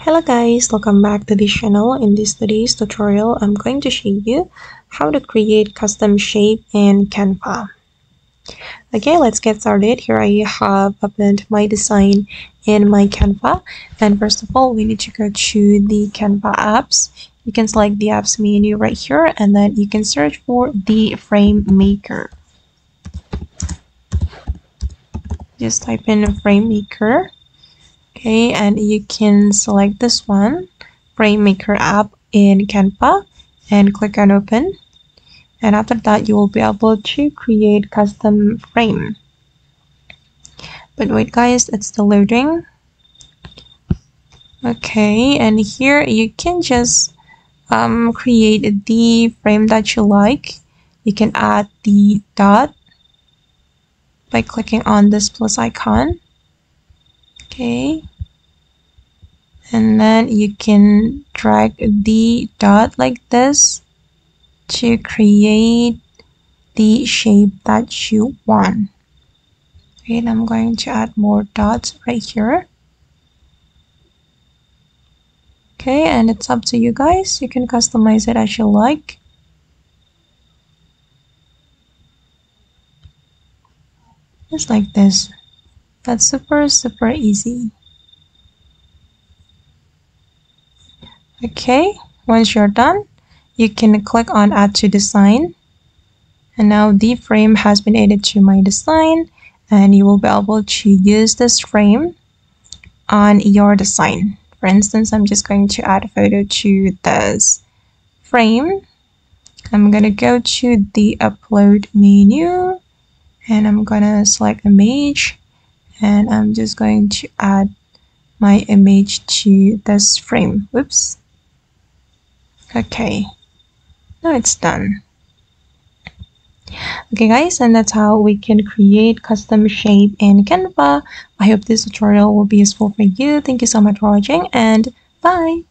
Hello guys, welcome back to this channel. In this today's tutorial, I'm going to show you how to create custom shape in Canva. Okay, let's get started. Here I have opened my design in my Canva, and first of all we need to go to the Canva apps. You can select the apps menu right here, and then you can search for the frame maker. Just type in frame maker. Okay, and you can select this one, frame maker app in Canva, and click on open. And after that you will be able to create custom frame. But wait guys, it's still loading. Okay, and here you can just create the frame that you like. You can add the dot by clicking on this plus icon. Okay, and then you can drag the dot like this to create the shape that you want. Okay, and I'm going to add more dots right here. Okay, and it's up to you guys. You can customize it as you like. Just like this. That's super easy. Okay, once you're done, you can click on add to design, and now the frame has been added to my design, and you will be able to use this frame on your design. For instance, I'm just going to add a photo to this frame. I'm going to go to the upload menu, and I'm going to select image, and I'm just going to add my image to this frame. Whoops. Okay, now it's done. Okay guys, and that's how we can create custom shape in Canva. I hope this tutorial will be useful for you. Thank you so much for watching, and bye.